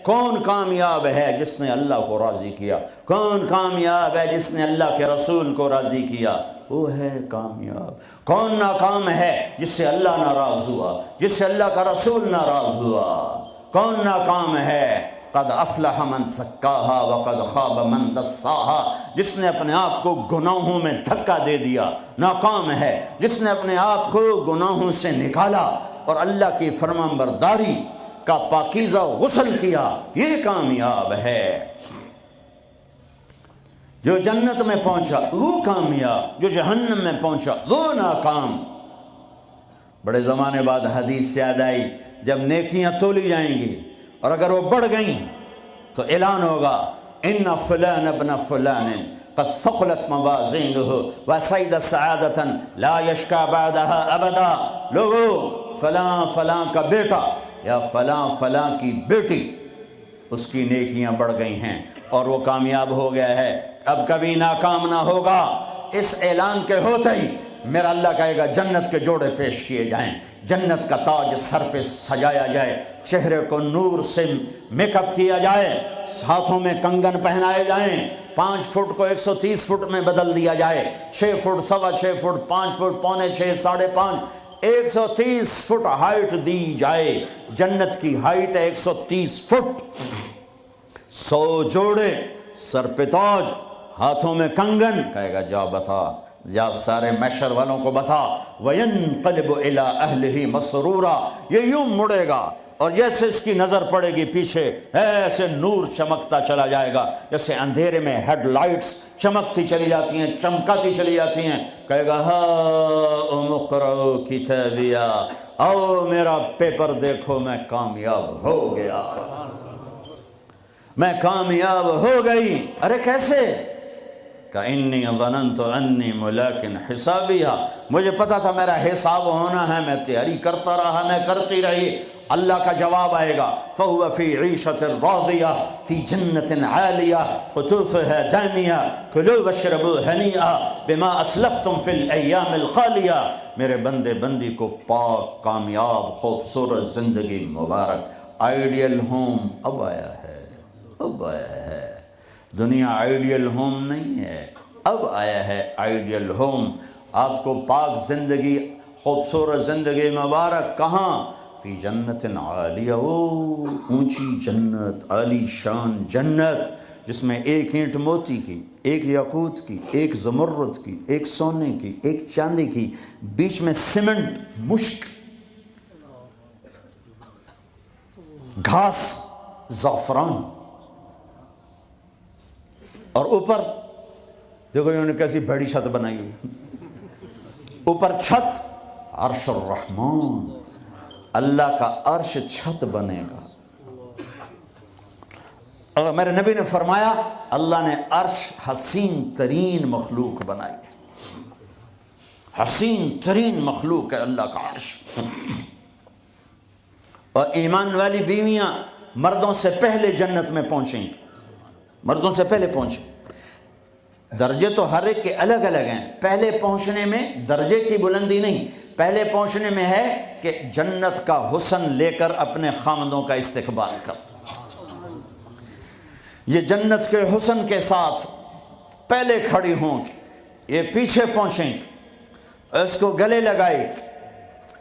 کون کامیاب ہے جس نے اللہ کو راضی کیا؟ کون کامیاب ہے جس نے اللہ کے رسول کو راضی کیا؟ وہ ہے کامیاب۔ کون ناکام ہے جس سے اللہ ناراض ہوا، جس سے اللہ کا رسول ناراض ہوا؟ کون ناکام ہے؟ قد افلح من زکاہا وقد خاب من دساہا، جس نے اپنے آپ کو گناہوں میں دھکا دے دیا ناکام ہے، جس نے اپنے آپ کو گناہوں سے نکالا اور اللہ کی فرمانبرداری کا پاکیزہ غسل کیا، یہ کامیاب ہے۔ جو جنت میں پہنچا وہ کامیاب، جو جہنم میں پہنچا وہ ناکام۔ بڑے زمانے بعد حدیث سے یاد آئی، جب نیکیاں تولی جائیں گی اور اگر وہ بڑھ گئیں تو اعلان ہوگا ان فلان ابن فلان قد ثقلت موازینہ وسعد سعادۃ لا یشکا بعدها ابدا۔ لوگو، فلاں فلاں کا بیٹا یا فلاں فلاں کی بیٹی، اس کی نیکیاں بڑھ گئی ہیں اور وہ کامیاب ہو گیا ہے، اب کبھی ناکام نہ ہوگا۔ اس اعلان کے ہوتے ہی میرا اللہ کہے گا جنت کے جوڑے پیش کیے جائیں، جنت کا تاج سر پہ سجایا جائے، چہرے کو نور سے میک اپ کیا جائے، ہاتھوں میں کنگن پہنائے جائیں، 5 فٹ کو 130 فٹ میں بدل دیا جائے، 6 foot, 6.25 foot, 5 foot, 5.25، 5.5، 130 foot height دی جائے۔ جنت کی ہائٹ ہے 130 فٹ۔ 100 جوڑے، سر پہ تاج، ہاتھوں میں کنگن، کہے گا جا بتا، جا سارے محشر والوں کو بتا۔ وَيَنْقَلِبُ إِلَىٰ أَهْلِهِ مَسْرُورًا، یہ یوں مڑے گا اور جیسے اس کی نظر پڑے گی پیچھے ایسے نور چمکتا چلا جائے گا، جیسے اندھیرے میں ہیڈ لائٹس چمکتی چلی جاتی ہیں، چمکاتی چلی جاتی ہیں۔ کہے گا ہاؤم اقرؤوا کتابیہ، آؤ میرا پیپر دیکھو، میں کامیاب ہو گیا، میں کامیاب ہو گئی۔ ارے کیسے؟ کہ انی ظننت انی ملاق حسابیہ، مجھے پتا تھا میرا حساب ہونا ہے، میں تیاری کرتا رہا، میں کرتی رہی۔ اللہ کا جواب آئے گا فَهُوَ فِي عِيشَةٍ رَاضِيَةٍ فِي جَنَّةٍ عَالِيَةٍ قُطُوفُهَا دَانِيَةٌ كُلُوا وَاشْرَبُوا هَنِيئًا بِمَا أَسْلَفْتُمْ فِي الْأَيَّامِ الْخَالِيَةِ۔ میرے بندے بندی کو پاک، کامیاب، خوبصورت زندگی مبارک۔ آئیڈیل ہوم اب آیا ہے، اب آیا ہے۔ دنیا آئیڈیل ہوم نہیں ہے، اب آیا ہے آئیڈیل ہوم۔ آپ کو پاک زندگی، خوبصورت زندگی مبارک کہاں؟ فی جنت عالیہ، اونچی جنت، عالی شان جنت، جس میں ایک اینٹ موتی کی، ایک یاقوت کی، ایک زمرد کی، ایک سونے کی، ایک چاندی کی، بیچ میں سیمنٹ، مشک، گھاس، زعفران، اور اوپر دیکھو انہوں نے کیسی بڑی چھت بنائی ہوئی، اوپر چھت عرش الرحمن، اللہ کا عرش چھت بنے گا۔ اور میرے نبی نے فرمایا اللہ نے عرش حسین ترین مخلوق بنائی ہے، حسین ترین مخلوق ہے اللہ کا عرش۔ اور ایمان والی بیویاں مردوں سے پہلے جنت میں پہنچیں گی، مردوں سے پہلے پہنچیں۔ درجے تو ہر ایک کے الگ الگ ہیں، پہلے پہنچنے میں درجے کی بلندی نہیں، پہلے پہنچنے میں ہے کہ جنت کا حسن لے کر اپنے خامدوں کا استقبال کر۔ یہ جنت کے حسن کے ساتھ پہلے کھڑی ہوں گی، یہ پیچھے پہنچیں گی، اس کو گلے لگائے گی،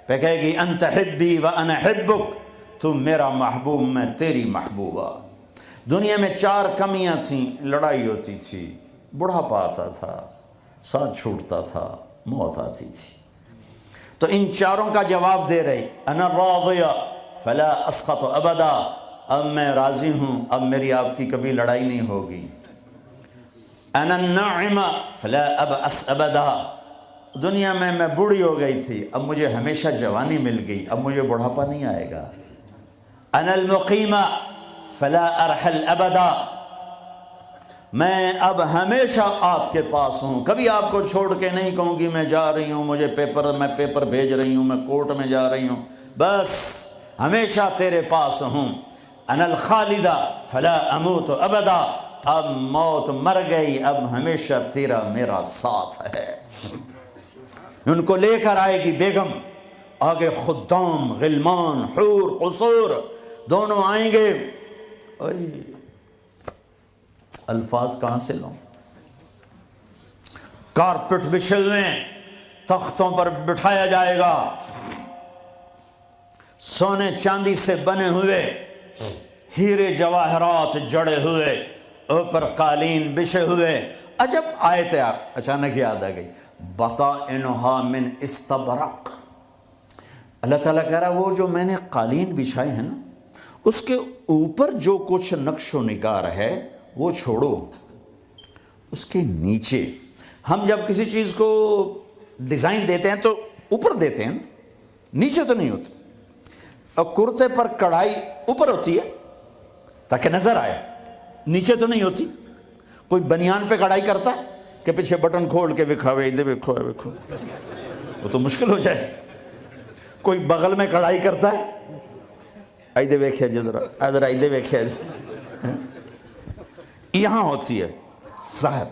پہ کہے گی انت حبی و انا حبک، تم میرا محبوب میں تیری محبوبہ۔ دنیا میں 4 کمیاں تھیں، لڑائی ہوتی تھی، بڑھاپا آتا تھا، ساتھ چھوٹتا تھا، موت آتی تھی، تو ان 4 کا جواب دے رہی، انا راضیہ فلا اسخط ابدا، اب میں راضی ہوں، اب میری آپ کی کبھی لڑائی نہیں ہوگی۔ انا الناعمہ فلا ابأس ابدا، دنیا میں بوڑھی ہو گئی تھی، اب مجھے ہمیشہ جوانی مل گئی، اب مجھے بڑھاپا نہیں آئے گا۔ انا المقیمہ فلا ارحل ابدا، میں اب ہمیشہ آپ کے پاس ہوں، کبھی آپ کو چھوڑ کے نہیں کہوں گی میں جا رہی ہوں، مجھے میں پیپر بھیج رہی ہوں، میں کورٹ میں جا رہی ہوں، بس ہمیشہ تیرے پاس ہوں۔ انا الخالدہ فلا اموت ابدا، اب موت مر گئی، اب ہمیشہ تیرا میرا ساتھ ہے۔ ان کو لے کر آئے گی بیگم، آگے خدام، غلمان، حور، قصور دونوں آئیں گے، الفاظ کہاں سے لوں؟ کارپٹ بچھے ہوئے ہیں، تختوں پر بٹھایا جائے گا، سونے چاندی سے بنے ہوئے، ہیرے جواہرات جڑے ہوئے، اوپر قالین بچھے ہوئے۔ عجب آیت ہے، اچانک یاد آ گئی، بطائنہا من استبرق۔ اللہ تعالیٰ کہہ رہا وہ جو میں نے قالین بچھائے ہیں نا، اس کے اوپر جو کچھ نقش و نگار ہے وہ چھوڑو، اس کے نیچے ہم جب کسی چیز کو ڈیزائن دیتے ہیں تو اوپر دیتے ہیں، نیچے تو نہیں ہوتا۔ اور کرتے پر کڑھائی اوپر ہوتی ہے تاکہ نظر آئے، نیچے تو نہیں ہوتی۔ کوئی بنیان پہ کڑھائی کرتا ہے کہ پیچھے بٹن کھول کے وکھاوے ادھر وکھو وکھو، وہ تو مشکل ہو جائے۔ کوئی بغل میں کڑھائی کرتا ہے، ایدے ویکھیا جی ذرا، ادھر ایدے ویکھیا جی، یہاں ہوتی ہے صاحب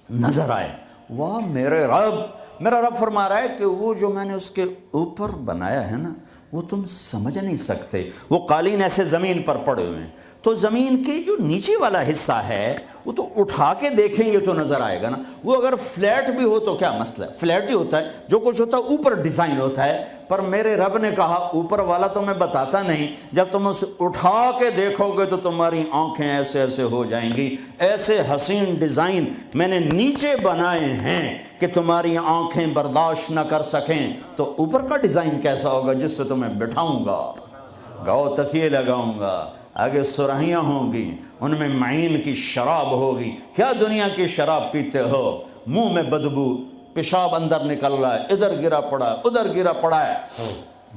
نظر آئے۔ واہ میرے رب، میرا رب فرما رہا ہے کہ وہ جو میں نے اس کے اوپر بنایا ہے نا وہ تم سمجھ نہیں سکتے۔ وہ قالین ایسے زمین پر پڑے ہوئے ہیں، تو زمین کے جو نیچے والا حصہ ہے وہ تو اٹھا کے دیکھیں گے تو نظر آئے گا نا۔ وہ اگر فلیٹ بھی ہو تو کیا مسئلہ ہے، فلیٹ ہی ہوتا ہے، جو کچھ ہوتا ہے اوپر ڈیزائن ہوتا ہے۔ پر میرے رب نے کہا اوپر والا تو میں بتاتا نہیں، جب تم اسے اٹھا کے دیکھو گے تو تمہاری آنکھیں ایسے ایسے ہو جائیں گی۔ ایسے حسین ڈیزائن میں نے نیچے بنائے ہیں کہ تمہاری آنکھیں برداشت نہ کر سکیں، تو اوپر کا ڈیزائن کیسا ہوگا جس پہ تمہیں بٹھاؤں گا، گاؤ تکیے لگاؤں گا، آگے سرہیاں ہوں گی، ان میں معین کی شراب ہوگی۔ کیا دنیا کی شراب پیتے ہو، منہ میں بدبو، پیشاب اندر نکل رہا ہے، ادھر گرا پڑا ہے، ادھر گرا پڑا ہے،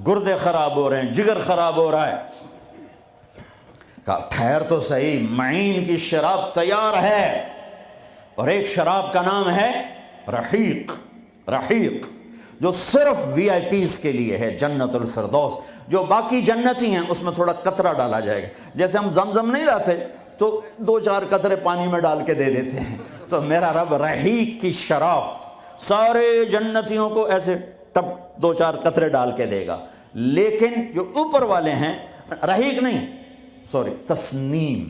گردے خراب ہو رہے ہیں، جگر خراب ہو رہا ہے۔ کہا ٹھہر تو صحیح، معین کی شراب تیار ہے، اور ایک شراب کا نام ہے رحیق۔ رحیق جو صرف وی آئی پیز کے لیے ہے، جنت الفردوس۔ جو باقی جنتی ہیں اس میں تھوڑا قطرہ ڈالا جائے گا، جیسے ہم زمزم نہیں لاتے تو 2-4 قطرے پانی میں ڈال کے دے دیتے ہیں، تو میرا رب رحیق کی شراب سارے جنتیوں کو ایسے ٹپ 2-4 قطرے ڈال کے دے گا۔ لیکن جو اوپر والے ہیں، رحیق نہیں، سوری، تسنیم،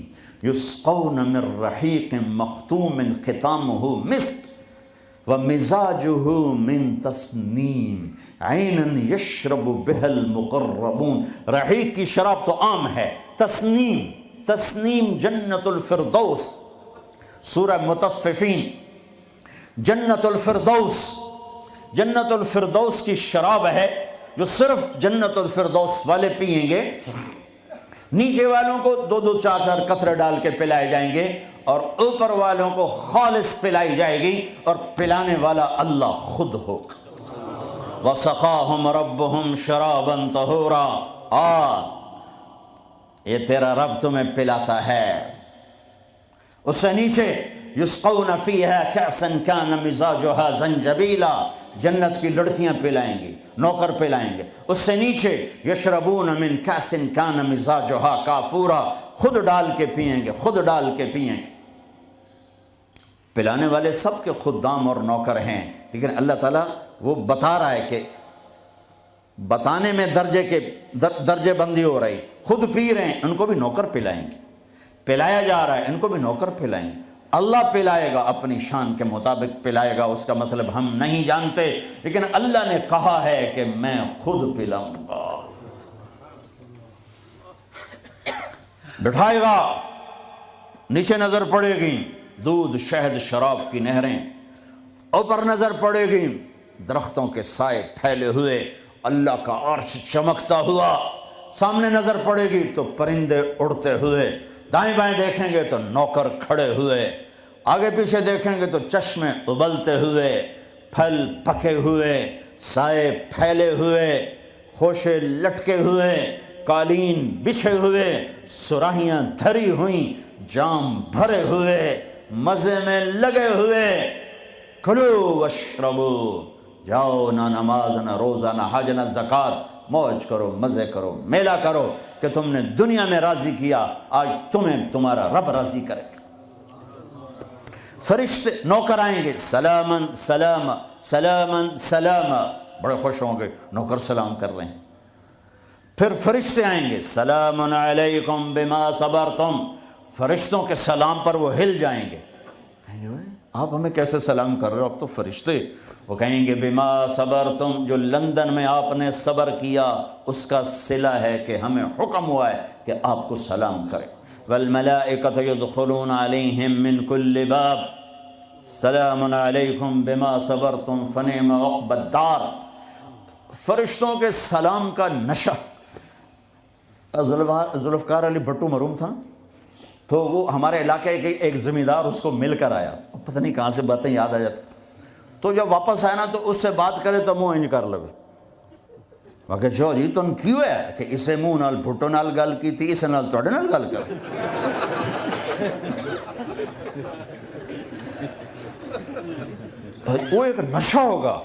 یسقون من رحیق مختوم ختامہ مسک ومزاجہ من تسنیم عیناً یشرب بها المقربون۔ رحیق کی شراب تو عام ہے، تسنیم، تسنیم جنت الفردوس، سورہ مطففین، جنت الفردوس، جنت الفردوس کی شراب ہے جو صرف جنت الفردوس والے پئیں گے۔ نیچے والوں کو 2-2 4-4 قطرے ڈال کے پلائے جائیں گے، اور اوپر والوں کو خالص پلائی جائے گی، اور پلانے والا اللہ خود ہوگا۔ وَسَقَاهُمْ رَبُّهُمْ شَرَابًا طَهُورًا، یہ تیرا رب تمہیں پلاتا ہے۔ اس سے نیچے یسقون فیہا کأسا کان مزاجہا زنجبیلا، جنت کی لڑکیاں پلائیں گی، نوکر پلائیں گے۔ اس سے نیچے یشربون من کأس کان مزاجہا کافورا، خود ڈال کے پئیں گے، خود ڈال کے پئیں گے۔ پلانے والے سب کے خدام اور نوکر ہیں، لیکن اللہ تعالیٰ وہ بتا رہا ہے کہ بتانے میں درجے بندی ہو رہی، خود پی رہے ہیں، ان کو بھی نوکر پلائیں گے، پلایا جا رہا ہے، ان کو بھی نوکر پلائیں گے۔ اللہ پلائے گا، اپنی شان کے مطابق پلائے گا، اس کا مطلب ہم نہیں جانتے، لیکن اللہ نے کہا ہے کہ میں خود پلاؤں گا۔ بٹھائے گا، نیچے نظر پڑے گی دودھ شہد شراب کی نہریں، اوپر نظر پڑے گی درختوں کے سائے پھیلے ہوئے، اللہ کا عرش چمکتا ہوا، سامنے نظر پڑے گی تو پرندے اڑتے ہوئے، دائیں بائیں دیکھیں گے تو نوکر کھڑے ہوئے، آگے پیچھے دیکھیں گے تو چشمے ابلتے ہوئے، پھل پکے ہوئے، سائے پھیلے ہوئے، خوشے لٹکے ہوئے، قالین بچھے ہوئے، سراہیاں دھری ہوئیں، جام بھرے ہوئے، مزے میں لگے ہوئے۔ کھلو واشربو، جاؤ، نہ نماز نہ روزہ نہ حج نہ زکوٰۃ، موج کرو، مزے کرو، میلہ کرو، کہ تم نے دنیا میں راضی کیا، آج تمہیں تمہارا رب راضی کرے گا۔ فرشتے نوکر آئیں گے، سلامن سلام سلامن سلام، بڑے خوش ہوں گے، نوکر سلام کر رہے ہیں۔ پھر فرشتے آئیں گے، سلام علیکم بما صبرتم، فرشتوں کے سلام پر وہ ہل جائیں گے، کہیں گے آپ ہمیں کیسے سلام کر رہے ہو، اب تو فرشتے، وہ کہیں گے بما صبرتم، جو لندن میں آپ نے صبر کیا اس کا صلہ ہے کہ ہمیں حکم ہوا ہے کہ آپ کو سلام کریں۔ والملائکۃ یدخلون علیہم من کل باب سلام علیکم بما صبرتم فنعم عقبی الدار۔ فرشتوں کے سلام کا نشہ، ذوالفقار علی بھٹو مرحوم تھا، تو وہ ہمارے علاقے کے ایک زمیندار اس کو مل کر آیا، پتہ نہیں کہاں سے باتیں یاد آ جاتی، تو جب واپس آیا نا تو اس سے بات کرے تو منہ انج کر لگے، باقی جو جی تم کیوں ہے کہ اسے منہ نال بھٹو نال گل کی تھی، اسے نال توڑے نال گل کر، وہ ایک نشہ ہوگا۔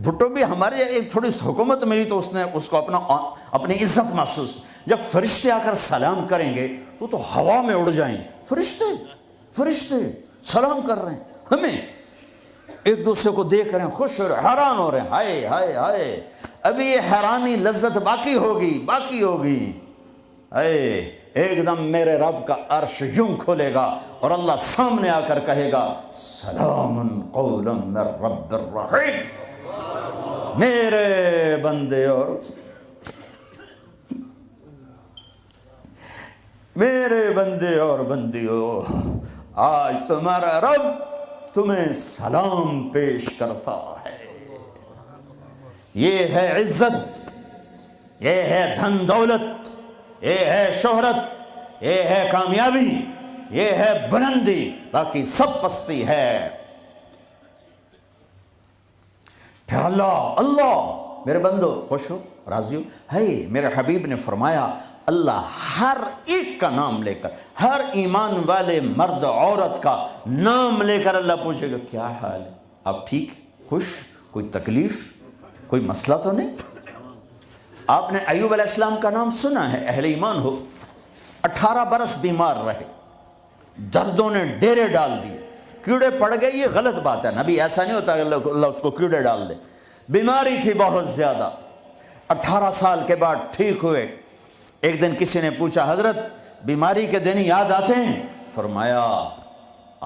بھٹو بھی ہماری ایک تھوڑی سی حکومت ملی تو اس نے اس کو اپنی عزت محسوس، جب فرشتے آ کر سلام کریں گے تو ہوا میں اڑ جائیں گے، فرشتے سلام کر رہے ہیں، ہمیں ایک دوسرے کو دیکھ رہے ہیں، خوش ہو رہے ہیں، حیران ہو رہے ہیں، ہائے ہائے ہائے، ابھی یہ حیرانی لذت باقی ہوگی، ہائے ایک دم میرے رب کا عرش یوں کھولے گا اور اللہ سامنے آ کر کہے گا سلام قولا من رب الرحیم، میرے بندے اور بندیوں، آج تمہارا رب تمہیں سلام پیش کرتا ہے۔ یہ ہے عزت، یہ ہے دھن دولت، یہ ہے شہرت، یہ ہے کامیابی، یہ ہے بلندی، باقی سب پستی ہے۔ پھر اللہ میرے بندو خوش ہو، راضی ہو، ہے میرے حبیب نے فرمایا اللہ ہر ایک کا نام لے کر، ہر ایمان والے مرد عورت کا نام لے کر اللہ پوچھے گا کیا حال ہے، آپ ٹھیک، خوش، کوئی تکلیف، کوئی مسئلہ تو نہیں؟ آپ نے ایوب علیہ السلام کا نام سنا ہے، اہل ایمان ہو، 18 برس بیمار رہے، دردوں نے ڈیرے ڈال دیے، کیڑے پڑ گئے، یہ غلط بات ہے، نبی ایسا نہیں ہوتا کہ اللہ اس کو کیڑے ڈال دے، بیماری تھی بہت زیادہ، 18 سال کے بعد ٹھیک ہوئے۔ ایک دن کسی نے پوچھا حضرت بیماری کے دن یاد آتے ہیں؟ فرمایا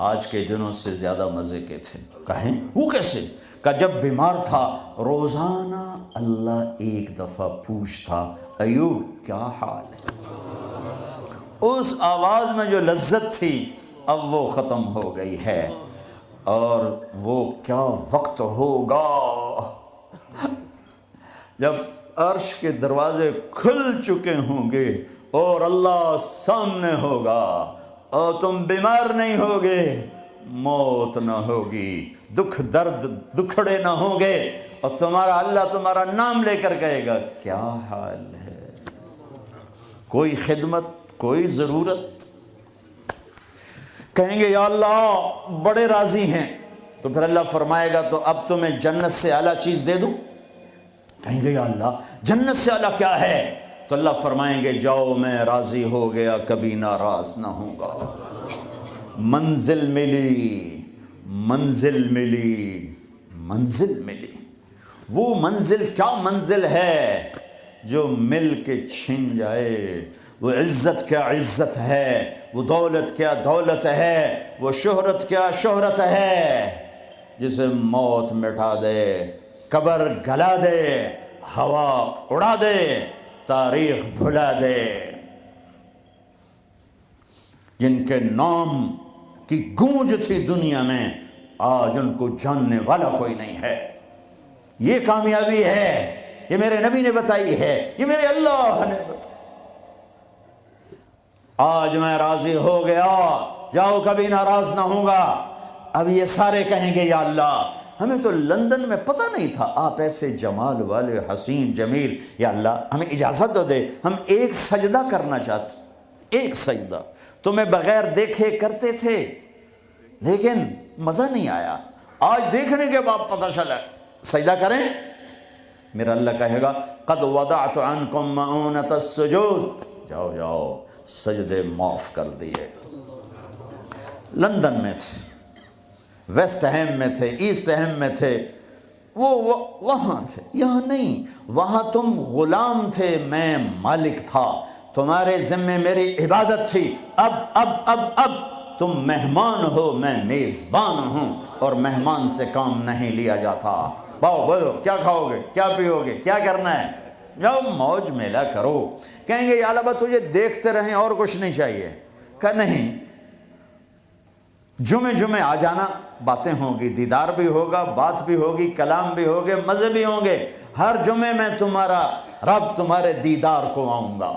آج کے دنوں سے زیادہ مزے کے تھے۔ کہیں وہ کیسے؟ کہ جب بیمار تھا روزانہ اللہ ایک دفعہ پوچھتا ایوب کیا حال ہے، اس آواز میں جو لذت تھی اب وہ ختم ہو گئی ہے، اور وہ کیا وقت ہوگا جب عرش کے دروازے کھل چکے ہوں گے اور اللہ سامنے ہوگا اور تم بیمار نہیں ہوگے، موت نہ ہوگی، دکھ درد دکھڑے نہ ہوں گے، اور تمہارا اللہ تمہارا نام لے کر کہے گا کیا حال ہے، کوئی خدمت، کوئی ضرورت، کہیں گے یا اللہ بڑے راضی ہیں، تو پھر اللہ فرمائے گا تو اب تمہیں جنت سے اعلیٰ چیز دے دوں؟ کہیں گے یا اللہ جنت سے اعلیٰ کیا ہے؟ تو اللہ فرمائیں گے جاؤ میں راضی ہو گیا، کبھی ناراض نہ ہوں گا، منزل ملی، منزل ملی، منزل ملی۔ وہ منزل کیا منزل ہے جو مل کے چھن جائے، وہ عزت کیا عزت ہے، وہ دولت کیا دولت ہے، وہ شہرت کیا شہرت ہے، جسے موت مٹا دے، قبر گلا دے، ہوا اڑا دے، تاریخ بھلا دے، جن کے نام کی گونج تھی دنیا میں آج ان کو جاننے والا کوئی نہیں ہے۔ یہ کامیابی ہے، یہ میرے نبی نے بتائی ہے، یہ میرے اللہ نے بتائی۔ آج میں راضی ہو گیا، جاؤ کبھی ناراض نہ ہوں گا۔ اب یہ سارے کہیں گے یا اللہ ہمیں تو لندن میں پتہ نہیں تھا آپ ایسے جمال والے حسین جمیل، یا اللہ ہمیں اجازت دو دے، ہم ایک سجدہ کرنا چاہتے، ایک سجدہ تمہیں بغیر دیکھے کرتے تھے لیکن مزہ نہیں آیا، آج دیکھنے کے بعد پتہ چلا سجدہ کریں۔ میرا اللہ کہے گا قد وضعت عنکم معونۃ السجود، جاؤ جاؤ سجدے معاف کر دیے۔ لندن میں تھے، ویسٹ ہیم میں تھے، ایسٹ ہیم میں تھے، وہ وہاں تھے، یہاں نہیں، وہاں تم غلام تھے، میں مالک تھا، تمہارے ذمے میری عبادت تھی، اب تم مہمان ہو، میں میزبان ہوں، اور مہمان سے کام نہیں لیا جاتا۔ باؤ بولو کیا کھاؤ گے، کیا پیو گے، کیا کرنا ہے، جاؤ موج میلہ کرو۔ کہیں گے یا اللہ تجھے دیکھتے رہیں اور کچھ نہیں چاہیے، کہ نہیں، جمعے آ جانا، باتیں ہوں گی، دیدار بھی ہوگا، بات بھی ہوگی، کلام بھی ہوگے، مزے بھی ہوں گے، ہر جمعے میں تمہارا رب تمہارے دیدار کو آؤں گا۔